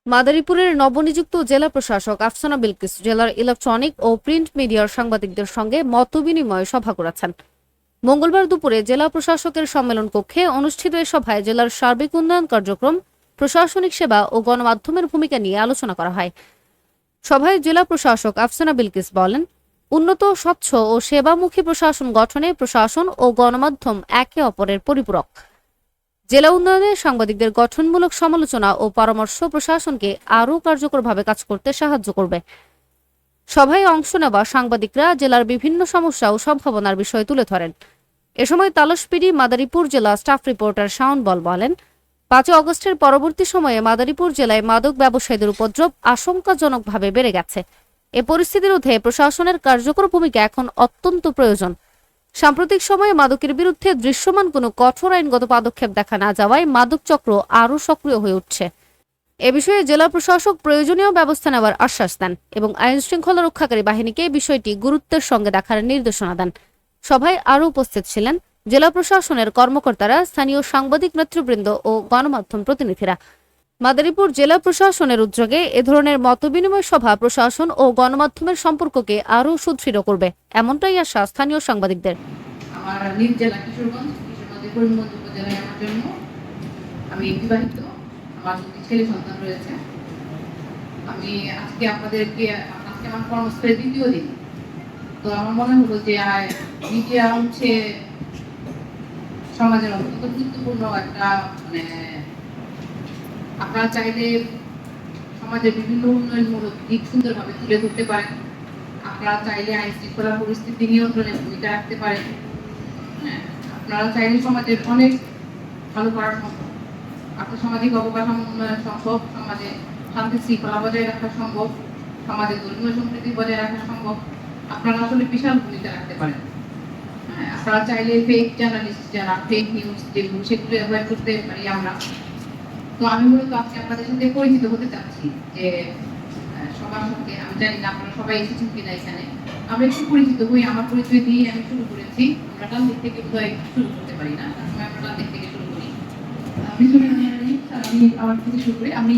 মাদারীপুরের নবনিযুক্ত জেলা প্রশাসক আফসানা বিলকিস জেলার ইলেকট্রনিক ও প্রিন্ট মিডিয়ার সাংবাদিকদের সঙ্গে মতবিনিময় সভা করেছেন। মঙ্গলবার দুপুরে জেলা প্রশাসকের সম্মেলন কক্ষে অনুষ্ঠিত এ সভায় জেলার সার্বিক উন্নয়ন কার্যক্রম, প্রশাসনিক সেবা ও গণমাধ্যমের ভূমিকা নিয়ে আলোচনা করা হয়। সভায় জেলা প্রশাসক আফসানা বিলকিস বলেন, উন্নত, স্বচ্ছ ও সেবামুখী প্রশাসন গঠনে প্রশাসন ও গণমাধ্যম একে অপরের পরিপূরক। জেলা উন্নয়নে সাংবাদিকদের গঠনমূলক সমালোচনা ও পরামর্শ প্রশাসনকে আরও কার্যকরভাবে কাজ করতে সাহায্য করবে। সভায় অংশ নেওয়া সাংবাদিকরা জেলার বিভিন্ন সমস্যা ও সম্ভাবনার বিষয় তুলে ধরেন। এ সময় তালশপিড়ি মাদারীপুর জেলা স্টাফ রিপোর্টার শাওন বল বলেন, ৫ আগস্টের পরবর্তী সময়ে মাদারীপুর জেলায় মাদক ব্যবসায়ীদের উপদ্রব আশঙ্কাজনকভাবে বেড়ে গেছে। এ পরিস্থিতি রোধে প্রশাসনের কার্যকর ভূমিকা এখন অত্যন্ত প্রয়োজন। সাম্প্রতিক সময়ে মাদকের বিরুদ্ধে দৃশ্যমান কোনো কঠোর আইনগত পদক্ষেপ দেখা না যাওয়ায় মাদক চক্র আরও সক্রিয় হয়ে উঠছে। এ বিষয়ে জেলা প্রশাসক প্রয়োজনীয় ব্যবস্থা নেওয়ার আশ্বাস দেন এবং আইন শৃঙ্খলা রক্ষাকারী বাহিনীকে বিষয়টি গুরুত্বের সঙ্গে দেখার নির্দেশনা দেন। সভায় আরও উপস্থিত ছিলেন জেলা প্রশাসনের কর্মকর্তারা, স্থানীয় সাংবাদিক নেতৃবৃন্দ ও গণমাধ্যম প্রতিনিধিরা। মাদারীপুর জেলা প্রশাসনের উদ্যোগে এ ধরনের মতবিনিময় সভা প্রশাসন ও গণমাধ্যমের সম্পর্ককে আরও সুদৃঢ় করবে, এমনটাই আশা স্থানীয় সাংবাদিকদের। আমার নিজ জেলা কিশোরগঞ্জের করিমগঞ্জ উপজেলায় আমার জন্ম। আমি বিবাহিত, আমার 2টি ছেলে সন্তান রয়েছে। আমি আজকে আমার কর্মস্থলের দ্বিতীয় দিন। তো আমার মনে হলো যে মিডিয়া হচ্ছে সমাজের অত্যন্ত গুরুত্বপূর্ণ একটা আপনারা চাইলে সমাজের বিভিন্ন উন্নয়নমূলক দিক সুন্দরভাবে তুলে ধরতে পারেন। আপনারা চাইলে আইন শৃঙ্খলা পরিস্থিতি নিয়ন্ত্রণে ভূমিকা রাখতে পারেন। আপনারা চাইলে সমাজের অনেক ভালো করা সম্ভব। আপনার সামাজিক অবকাঠামো উন্নয়ন সম্ভব, সমাজে শান্তি শৃঙ্খলা বজায় রাখা সম্ভব, সমাজে ধর্মীয় সম্প্রীতি বজায় রাখা সম্ভব। আপনারা আসলে বিশাল ভূমিকা রাখতে পারেন। আপনারা চাইলে ফেক জার্নালিস্ট যারা ফেক নিউজ যেগুলো সেগুলো অ্যাভয়েড করতে পারি আমরা। তো আমি মূলত আজকে আপনাদের সাথে পরিচিত হতে চাচ্ছি যে সবার সাথে। আমি জানি না আপনারা সবাই এসেছেন কিনা এখানে। আমরা একটু পরিচিত হই। আমার পরিচয় দিয়ে আমি শুরু করেছি। আমরা ডান দিক থেকে বোধহয় শুরু করতে পারি না, আমরা ডান দিক থেকে শুরু করি। আমি আমার থেকে শুরু করি। আমি